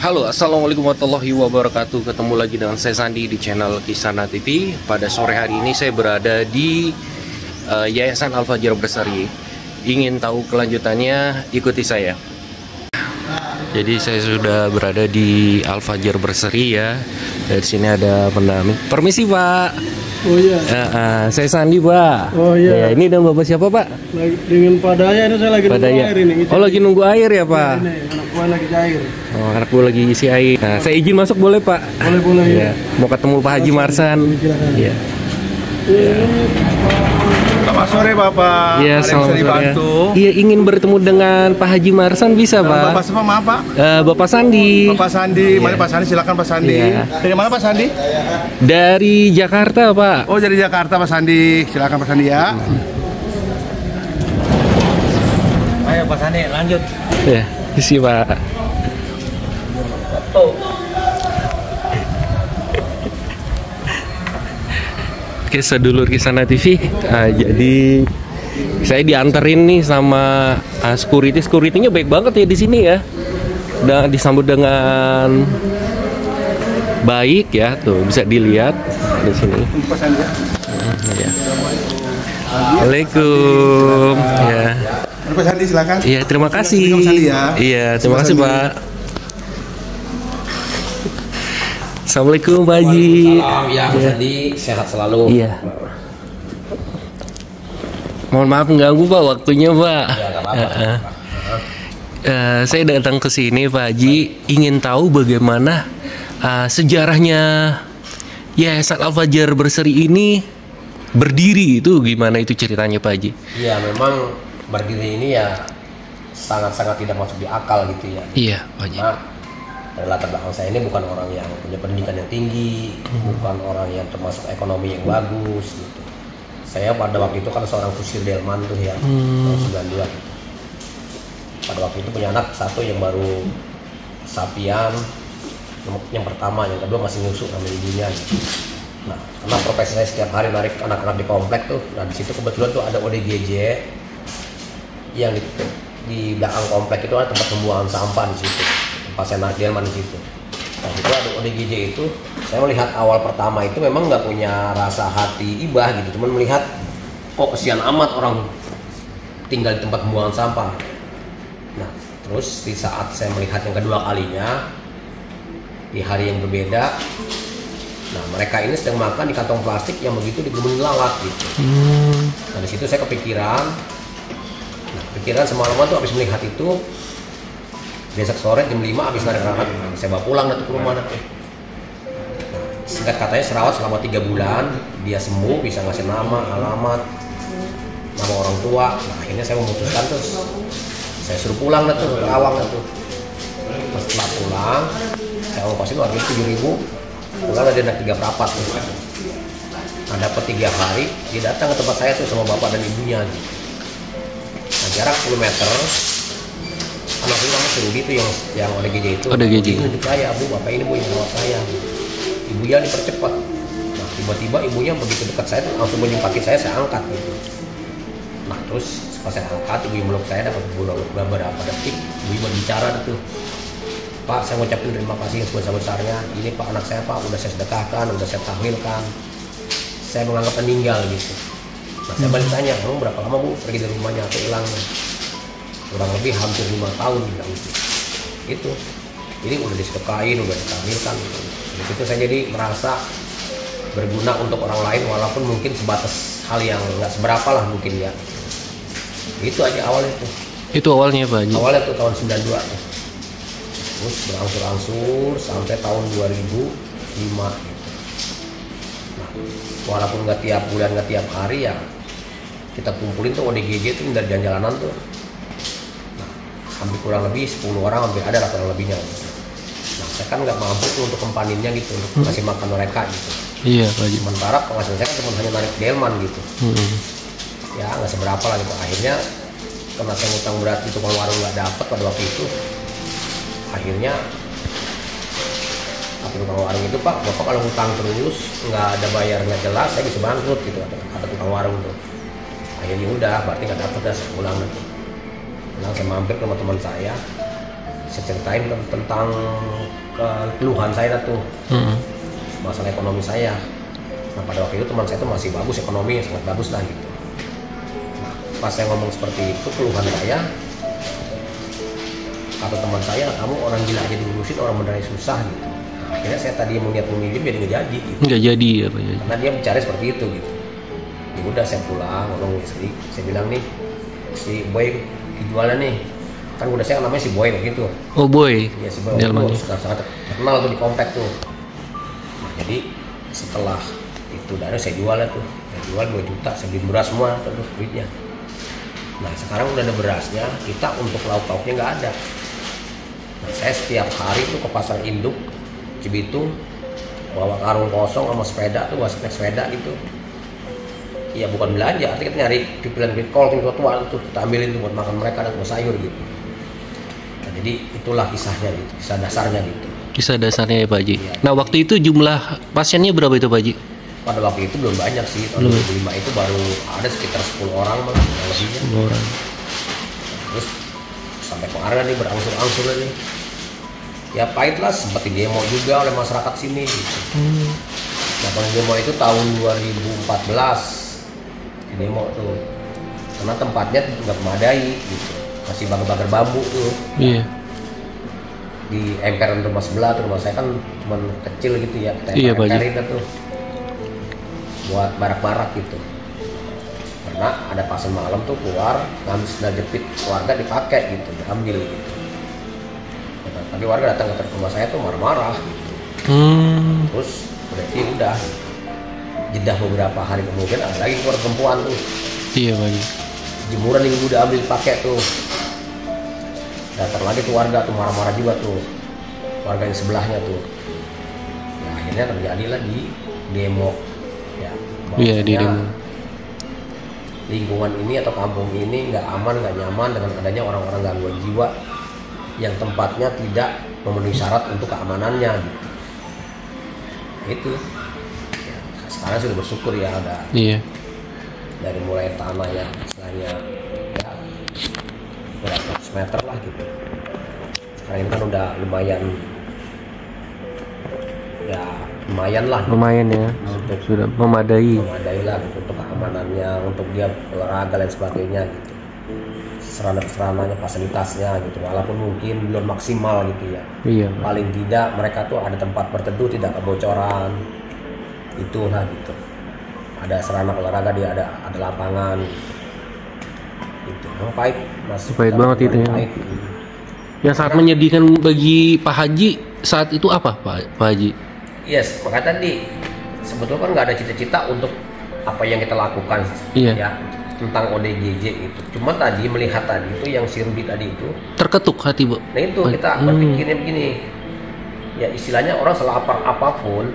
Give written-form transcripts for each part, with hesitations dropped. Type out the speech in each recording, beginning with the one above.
Halo, assalamualaikum warahmatullahi wabarakatuh. Ketemu lagi dengan saya Sandi di channel Kisana TV. Pada sore hari ini saya berada di Yayasan Al-Fajar Berseri. Ingin tahu kelanjutannya? Ikuti saya. Jadi saya sudah berada di Al-Fajar Berseri ya. Dari sini ada pendamping. Permisi Pak. Oh iya. Saya Sandi Pak. Oh iya. Ya, ini dan Bapak siapa Pak? Dengan Pak Daya ini saya lagi nunggu air ini. Oh lagi nunggu air ya Pak? Ini anak gua lagi cair. Oh anak gua lagi isi air. Nah, saya izin masuk boleh Pak? Boleh ya. Mau ketemu Pak Haji Marsan. Iya. Selamat sore Bapak. Iya, selamat sore. Iya, ingin bertemu dengan Pak Haji Marsan bisa Pak? Bapak siapa maaf Pak? Bapak Sandi. Bapak Sandi, mari Pak Sandi, silakan Pak Sandi. Iya. Dari mana Pak Sandi? Dari Jakarta Pak. Oh dari Jakarta Pak Sandi, silakan Pak Sandi ya. Ayo Pak Sandi lanjut. Ya, isi Pak. Oke, sedulur Kisana TV. Jadi saya dianterin nih sama security-nya baik banget ya di sini ya. Dan disambut dengan baik ya, tuh bisa dilihat di sini. Pak Sandi ya. Ya. Waalaikumsalam. Ya. Pak Sandi silakan. Iya, terima kasih. Pak Sandi ya. Iya, terima kasih Pak. Assalamualaikum Pak Haji. Ya Pak Sandi sehat selalu. Iya. Mohon maaf mengganggu Pak waktunya Pak. Ya, nggak apa-apa. Saya datang ke sini Pak Haji ingin tahu bagaimana sejarahnya Yayasan Al-Fajar Berseri ini berdiri, itu gimana itu ceritanya Pak Haji? Iya memang berdiri ini ya sangat-sangat tidak masuk di akal gitu ya. Iya Pak Haji. Nah, dari latar belakang saya ini bukan orang yang punya pendidikan yang tinggi, bukan orang yang termasuk ekonomi yang bagus gitu. Saya pada waktu itu kan seorang kusir delman tuh ya, tahun 92 gitu. Pada waktu itu punya anak satu yang baru sapian, yang pertama, yang kedua masih nyusu sama ibunya gitu. Nah, karena profesi saya setiap hari narik anak-anak di komplek tuh, nah di situ kebetulan tuh ada ODGJ yang di belakang komplek itu ada tempat pembuangan sampah di situ. Tempat saya narik delman di situ. Nah, itu ada ODGJ itu, saya melihat awal pertama itu memang nggak punya rasa hati ibah gitu, cuman melihat kok kesian amat orang tinggal di tempat pembuangan sampah. Nah, terus di saat saya melihat yang kedua kalinya di hari yang berbeda, nah mereka ini sedang makan di kantong plastik yang begitu digerumunin lalat gitu. Nah, di situ saya kepikiran, semalaman tuh habis melihat itu. Besok sore jam 5 habis narik anak, saya bawa pulang ke rumah. Nah, singkat katanya serawat selama 3 bulan, dia sembuh, bisa ngasih nama, alamat, nama orang tua. Nah, akhirnya saya memutuskan tuh, saya suruh pulang tuh ke Awang tuh. Setelah pulang, saya ongkosin warga 7.000, pulang ada naik 3 perapat tuh. Nah, dapat 3 hari, dia datang ke tempat saya tuh sama bapak dan ibunya. Nah, jarak 10 meter. Anak itu namanya Rudi itu yang ODGJ itu. ODGJ. Ini saya, Bu, bapak ini Bu yang merawat saya. Ibunya dipercepat. Nah, tiba-tiba ibunya begitu dekat saya tuh langsung menyimpakin saya angkat gitu. Nah, terus pas saya angkat, ibu meluk saya dapat beberapa detik, ibu berbicara gitu. Pak, saya ngucapin terima kasih sebesar-besarnya. Ini Pak anak saya Pak, udah saya sedekahkan, udah saya tahmilkan. Saya menganggap meninggal gitu. Nah, saya balik tanya, kamu berapa lama Bu pergi dari rumahnya atau hilangnya? Kurang lebih hampir 5 tahun bilang gitu. Itu. Jadi udah disedekahin, udah ditahmilkan gitu. Dari situ saya jadi merasa berguna untuk orang lain walaupun mungkin sebatas hal yang nggak seberapa lah mungkin ya. Itu aja awalnya tuh. Itu awalnya Pak Haji. Awalnya tuh tahun 92 tuh. Terus berangsur-angsur sampai tahun 2005 gitu. Nah, walaupun nggak tiap bulan, nggak tiap hari ya kita kumpulin tuh ODGJ tuh dari jalan-jalanan tuh. Hampir kurang lebih 10 orang hampir ada lah kurang lebihnya. Nah, saya kan nggak mampu tuh untuk kempaninnya gitu, untuk kasih makan mereka gitu. Iya Pak Haji. Sementara penghasilan saya kan cuma hanya narik delman gitu. Ya nggak seberapa lah gitu. Akhirnya karena saya ngutang berat di tukang warung nggak dapat pada waktu itu. Akhirnya tukang warung itu, Pak, Bapak kalau ngutang terus nggak ada bayar nggak jelas, saya bisa bangkrut gitu kata tukang warung tuh. Akhirnya udah, berarti nggak dapat dah, saya pulang nanti. Langsung saya mampir ke rumah teman saya, saya ceritain tentang keluhan saya tuh, masalah ekonomi saya. Nah pada waktu itu teman saya tuh masih bagus ekonomi, sangat bagus lah gitu. Nah, pas saya ngomong seperti itu keluhan saya, kata teman saya, kamu orang gila aja diurusin, orang beneran susah gitu. Nah, akhirnya saya tadi mau niat meminjam jadi nggak jadi gitu. Nggak jadi ya Pak ya. Karena dia bicara seperti itu gitu. Ya udah saya pulang ngomong istri, saya bilang nih si Boy dijualnya nih, kan udah saya namanya si Boy begitu. Oh Boy. Iya si Boy itu sangat terkenal tuh di komplek tuh. Nah, jadi setelah itu dari saya jual tuh, saya jual 2 juta, saya beli beras semua terus duitnya. Nah sekarang udah ada berasnya, kita untuk lauk pauknya nggak ada. Nah, saya setiap hari tuh ke pasar induk Cibitung bawa karung kosong sama sepeda tuh, naik sepeda gitu. Iya bukan belanja, artinya kita nyari pipilan kol tua tuh kita ambilin tuh buat makan mereka dan buat sayur gitu. Nah, jadi itulah kisahnya gitu, kisah dasarnya gitu. Kisah dasarnya ya Pak Haji. Iya. Nah waktu itu jumlah pasiennya berapa itu Pak Haji? Pada waktu itu belum banyak sih, tahun 2005 itu baru ada sekitar 10 orang malah lebihnya. 10 orang. Terus sampai kemarin nih berangsur-angsur nih. Ya pahit lah, sempat di demo juga oleh masyarakat sini gitu. Nah pada demo itu tahun 2014 di demo tuh, karena tempatnya nggak memadai gitu, masih bakar-bakar bambu tuh. Iya. Di emperan rumah sebelah tuh, rumah saya kan cuma kecil gitu ya, kita Iya, Pak Haji. emperin tuh buat barak-barak gitu. Karena ada pasien malam tuh keluar ngambil sendal jepit keluarga dipakai gitu, diambil gitu. Ya, tapi warga datang ke rumah saya tuh marah-marah gitu. Terus berarti udah jeda beberapa hari kemudian ada lagi keluar perempuan tuh. Iya Pak Haji. Jemuran yang udah ambil pakai tuh. Datang lagi tuh warga tuh marah-marah juga tuh. Warga yang sebelahnya tuh. Ya akhirnya terjadilah di demo. Ya, Iya di bahwasanya demo. lingkungan ini atau kampung ini nggak aman, nggak nyaman dengan adanya orang-orang gangguan jiwa yang tempatnya tidak memenuhi syarat untuk keamanannya gitu. Nah, itu ya, sekarang sudah bersyukur ya ada Iya. dari mulai tanah yang istilahnya ya berapa ratus meter lah gitu. Sekarang ini kan udah lumayan ya lah gitu. Lumayan ya. Untuk Sudah memadai. lah gitu, untuk keamanannya, untuk dia olahraga dan sebagainya gitu, sarana-sarananya, fasilitasnya gitu, walaupun mungkin belum maksimal gitu ya. Iya Pak. Paling tidak mereka tuh ada tempat berteduh tidak kebocoran, itulah gitu, ada sarana olahraga, dia ada lapangan gitu. Itu yang pahit mas, Pahit banget itu ya. pahit. Yang sangat menyedihkan bagi Pak Haji saat itu apa Pak Haji? Yes, maka tadi sebetulnya kan nggak ada cita-cita untuk apa yang kita lakukan Iya. ya tentang ODGJ itu. Cuma tadi melihat tadi itu yang si Rudi tadi itu, Terketuk hati Bu. nah itu kita berpikirnya begini, ya istilahnya orang selapar apapun,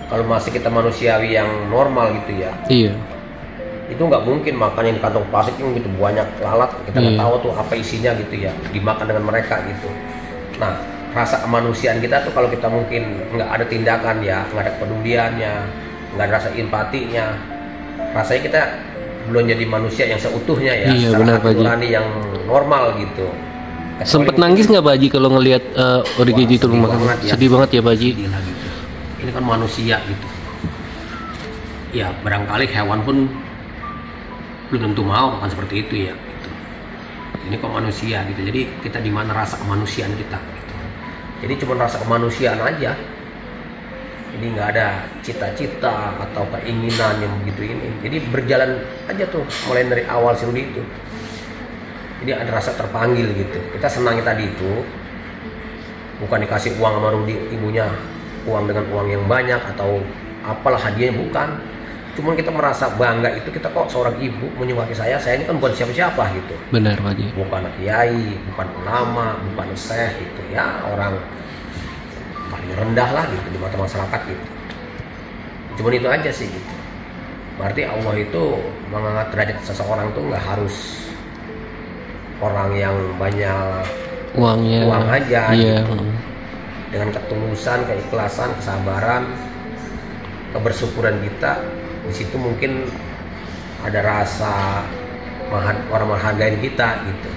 kalau masih kita manusiawi yang normal gitu ya, Iya. itu nggak mungkin makan yang di kantong plastik yang gitu banyak lalat, kita nggak Iya. tahu tuh apa isinya gitu ya, dimakan dengan mereka gitu. Nah rasa kemanusiaan kita tuh kalau kita mungkin nggak ada tindakan ya, nggak ada kepeduliannya, nggak ada rasa empatinya, rasanya kita belum jadi manusia yang seutuhnya ya, Iya, secara benar, hati Pak Haji. nurani yang normal gitu. Sempet nangis nggak Pak Haji kalau ngelihat ODGJ itu sedih makan? banget ya. Sedih banget ya Pak Haji. Sedih lah gitu. Ini kan manusia gitu. Ya barangkali hewan pun belum tentu mau makan seperti itu ya. Gitu. Ini kok manusia gitu. Jadi kita di mana rasa kemanusiaan kita? Gitu. Jadi cuma rasa kemanusiaan aja. Jadi nggak ada cita-cita atau keinginan yang begitu ini. Jadi berjalan aja tuh mulai dari awal si Rudi itu. Jadi ada rasa terpanggil gitu. Kita senangnya tadi itu bukan dikasih uang sama Rudi ibunya, uang dengan uang yang banyak atau apalah hadiahnya, bukan. Cuman kita merasa bangga itu, kita kok seorang ibu menyumbangkan saya ini kan bukan siapa-siapa gitu. Benar Pak Haji. Bukan kiai, bukan ulama, bukan syekh gitu ya, orang paling rendah lah gitu di mata masyarakat gitu. Cuman itu aja sih gitu. Berarti Allah itu mengangkat derajat seseorang tuh nggak harus orang yang banyak Uangnya. uang aja Iya. gitu. Dengan ketulusan, keikhlasan, kesabaran, kebersyukuran kita, di situ mungkin ada rasa orang menghargai kita gitu.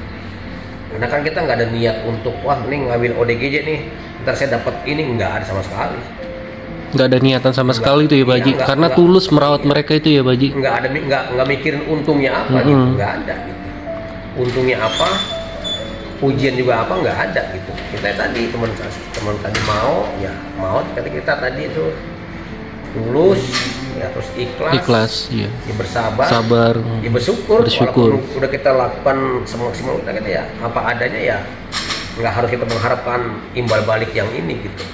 Karena kan kita nggak ada niat untuk wah ini ngambil ODGJ nih, ntar saya dapat ini, nggak ada sama sekali. Nggak ada niatan sama sekali itu ya Pak Haji, Iya, karena nggak. tulus merawat mereka itu ya Pak Haji. Nggak ada, nggak mikirin untungnya apa gitu, nggak ada gitu. Untungnya apa, pujian juga apa, nggak ada gitu. Kita tadi teman tadi mau kata kita tadi itu tulus, ya terus ikhlas, Iya. ya bersabar, Sabar, ya bersyukur. bersyukur. Walaupun udah kita lakukan semaksimal kita ya apa adanya ya, nggak harus kita mengharapkan imbal balik yang ini gitu.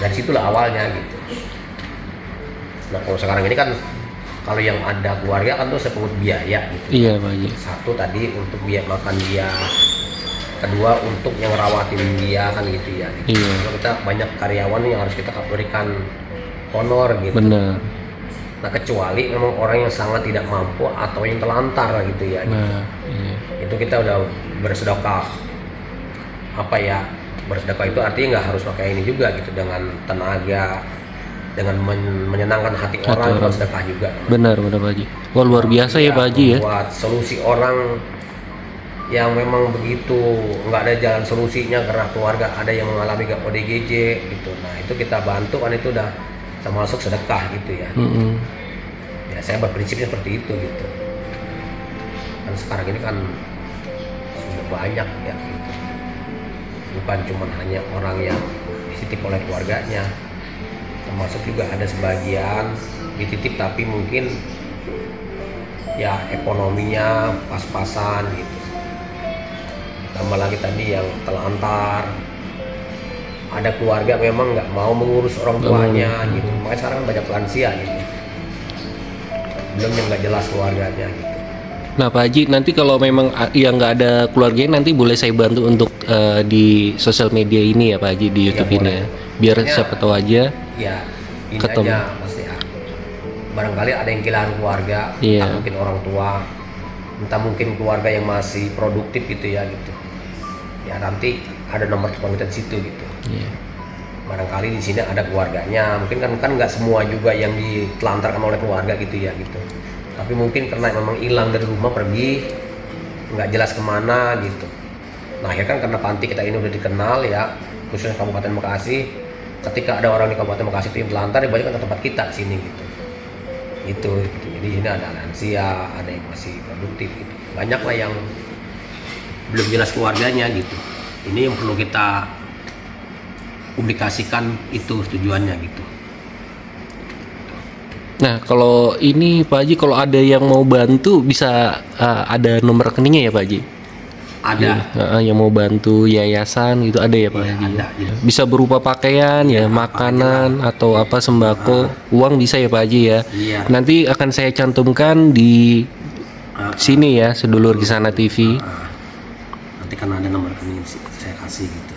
Dari situlah awalnya gitu. Nah kalau sekarang ini kan kalau yang ada keluarga kan tuh sepungut biaya gitu. Iya Pak Haji. Satu tadi untuk biaya makan dia, kedua untuk yang rawatin dia kan gitu ya. Gitu. Iya. Kalau kita banyak karyawan yang harus kita berikan honor gitu. Benar. Nah kecuali memang orang yang sangat tidak mampu atau yang telantar gitu ya. Gitu. Nah, iya. Itu kita udah bersedekah. Apa ya? Bersedekah itu artinya nggak harus pakai ini juga gitu, dengan tenaga, dengan menyenangkan hati orang, itu sedekah juga. Benar Pak Haji. Wah luar biasa ya Pak Haji ya. Buat solusi orang yang memang begitu nggak ada jalan solusinya karena keluarga ada yang mengalami ODGJ gitu. Nah itu kita bantu kan, itu udah termasuk sedekah gitu ya. Ya saya berprinsipnya seperti itu gitu. Kan sekarang ini kan sudah banyak ya gitu. Bukan cuma hanya orang yang dititip oleh keluarganya, termasuk juga ada sebagian dititip tapi mungkin ya ekonominya pas-pasan gitu. Tambah lagi tadi yang telantar, ada keluarga memang nggak mau mengurus orang tuanya gitu, makanya sekarang kan banyak lansia gitu, belum yang nggak jelas keluarganya gitu. Nah Pak Haji, nanti kalau memang yang nggak ada keluarganya, nanti boleh saya bantu untuk di sosial media ini ya Pak Haji, di YouTube ini ya, biar siapa tahu aja ya ini ketemu. aja pasti ya. Barangkali ada yang kehilangan keluarga, Iya. entah mungkin orang tua, entah mungkin keluarga yang masih produktif gitu ya gitu. Ya nanti ada nomor telepon kita di situ gitu. Iya. Barangkali di sini ada keluarganya, mungkin kan nggak semua juga yang ditelantarkan oleh keluarga gitu ya gitu. Tapi mungkin karena memang hilang dari rumah, pergi nggak jelas kemana gitu. Nah akhirnya kan karena panti kita ini udah dikenal ya, khususnya Kabupaten Bekasi, ketika ada orang di Kabupaten Bekasi itu yang telantar, banyak kan ke tempat kita di sini gitu. Gitu. Jadi ini ada lansia, ada yang masih produktif gitu. Banyak lah yang belum jelas keluarganya gitu. Ini yang perlu kita publikasikan, itu tujuannya gitu. Nah kalau ini Pak Haji, kalau ada yang mau bantu bisa ada nomor rekeningnya ya Pak Haji? Ada. Yang mau bantu yayasan gitu ada ya Pak Iya, Haji? ada, gitu. Bisa berupa pakaian ya, makanan atau apa sembako, uang bisa ya Pak Haji ya? Iya. Nanti akan saya cantumkan di sini ya, Sedulur Kisana TV. Nanti kan ada nomor rekening saya kasih gitu.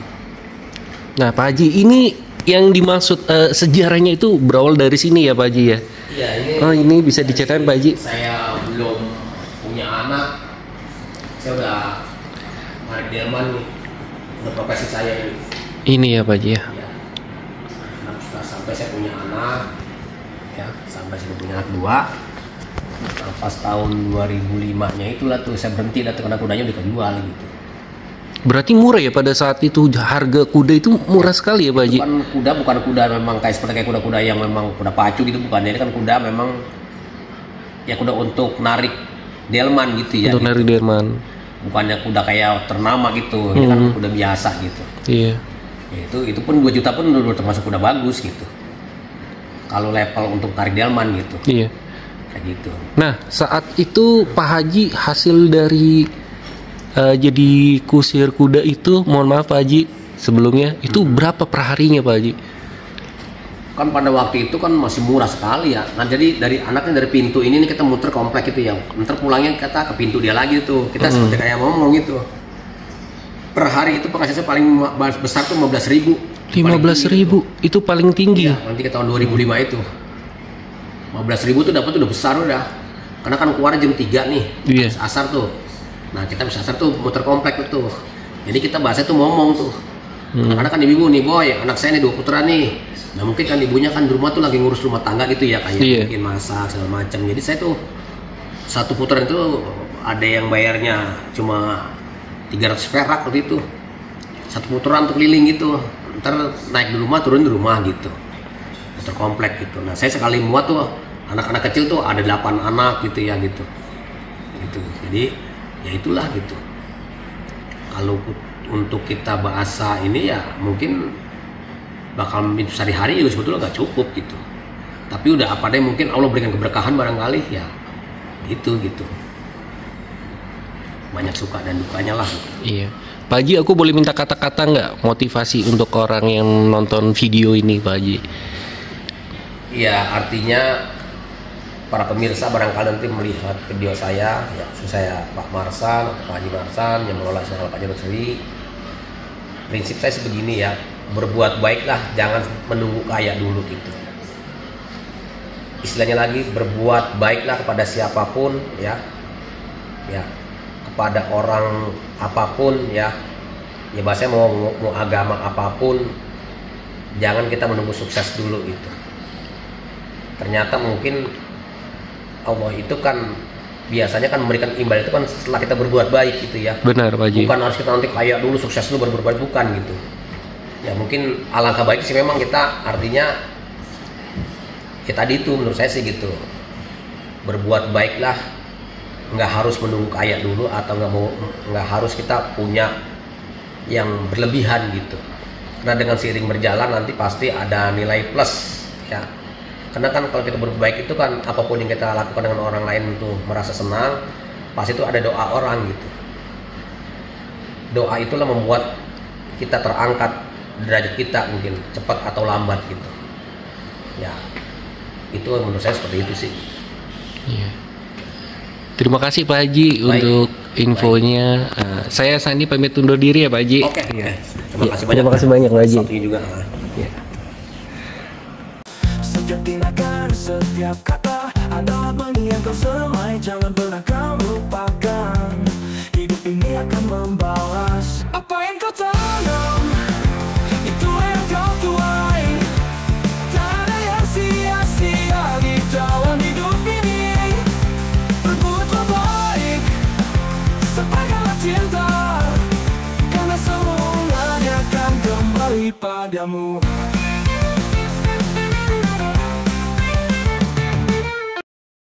Nah Pak Haji, ini yang dimaksud sejarahnya itu berawal dari sini ya Pak Haji ya? Iya, ini. Oh ini bisa diceritain Pak Haji? Saya belum punya anak. Saya udah narik delman nih. Udah profesi saya ini. Ini ya Pak Haji ya? Ya. Nah, setelah sampai saya punya anak, ya sampai saya punya anak 2. Nah, pas tahun 2005-nya itulah tuh saya berhenti, dah karena kudanya udah kejual gitu. Berarti murah ya pada saat itu, harga kuda itu murah sekali ya Pak Haji? Bukan kuda memang seperti kuda-kuda yang memang kuda pacu gitu, bukan. Ini kan kuda memang ya kuda untuk narik delman gitu ya. Untuk gitu. narik delman. Bukannya kuda kayak ternama gitu, ini kan kuda biasa gitu. Iya. Ya, itu pun 2 juta pun udah termasuk kuda bagus gitu. Kalau level untuk tarik delman gitu. Iya. Kayak gitu. Nah saat itu Pak Haji hasil dari jadi kusir kuda itu, mohon maaf Pak Haji sebelumnya, itu berapa perharinya Pak Haji? Kan pada waktu itu kan masih murah sekali ya. Nah jadi dari anaknya dari pintu ini nih kita muter komplek gitu ya. Ntar pulangnya kita ke pintu dia lagi tuh. Kita seperti kayak ngomong gitu. Per hari itu penghasilan paling besar tuh 15.000. 15.000 itu paling tinggi. Ya, nanti ke tahun 2005 itu 15.000 tuh dapat udah besar udah. Karena kan keluar jam 3 nih. Iya. Habis asar tuh. Nah kita bisa asar tuh muter komplek tuh. Jadi kita bahasa tuh ngomong tuh. Karena kan ibu nih, boy, anak saya nih 2 putra nih. Nah mungkin kan ibunya kan di rumah tuh lagi ngurus rumah tangga gitu ya, kayak bikin masak segala macam. Jadi saya tuh 1 putaran itu ada yang bayarnya cuma 300 perak waktu itu. Satu putaran untuk keliling gitu. Ntar naik di rumah, turun di rumah gitu. Muter komplek gitu. Nah, saya sekali muat tuh anak-anak kecil tuh ada 8 anak gitu ya gitu. Gitu. Jadi ya itulah gitu. Kalau untuk kita bahasa ini ya mungkin bakal sehari-hari juga sebetulnya nggak cukup gitu. Tapi udah apa deh, mungkin Allah berikan keberkahan barangkali ya gitu. Banyak suka dan dukanya lah gitu. Iya. Pak Haji, aku boleh minta kata-kata nggak motivasi untuk orang yang nonton video ini, Pak Haji? Iya, artinya para pemirsa barangkali nanti melihat video saya, ya khusus saya Pak Marsan atau Pak Haji Marsan yang mengelola Yayasan Al-Fajr Berseri. Prinsip saya sebegini ya, berbuat baiklah, jangan menunggu kaya dulu gitu. Istilahnya lagi, berbuat baiklah kepada siapapun ya, kepada orang apapun ya bahasanya mau agama apapun, jangan kita menunggu sukses dulu gitu. Ternyata mungkin Allah itu kan biasanya kan memberikan imbal itu kan setelah kita berbuat baik gitu ya. Benar, Pak Haji. Bukan harus kita nanti kaya dulu, sukses dulu baru berbuat, bukan gitu. Ya mungkin alangkah baik sih memang kita artinya ya tadi itu menurut saya sih gitu. Berbuat baiklah, nggak harus menunggu kaya dulu atau nggak harus kita punya yang berlebihan gitu. Karena dengan seiring berjalan nanti pasti ada nilai plus ya. Karena kan kalau kita berbuat baik itu kan apapun yang kita lakukan dengan orang lain itu merasa senang, pasti itu ada doa orang gitu. Doa itulah membuat kita terangkat derajat kita mungkin cepat atau lambat gitu. Ya, itu menurut saya seperti itu sih. Iya. Terima kasih Pak Haji untuk infonya. Saya Sandi pamit undur diri ya Pak Haji. Oke. Ya. Terima kasih banyak Pak Haji. Satunya juga. Ya. Setiap tindakan, setiap kata adalah bagian kau semai, jangan pernah kau lupakan. Hidup ini akan membalas apa yang kau tanam, itu yang kau tuai. Tak ada yang sia-sia di dalam hidup ini. Berbuatlah baik, sampaikanlah cinta, karena semuanya akan kembali padamu.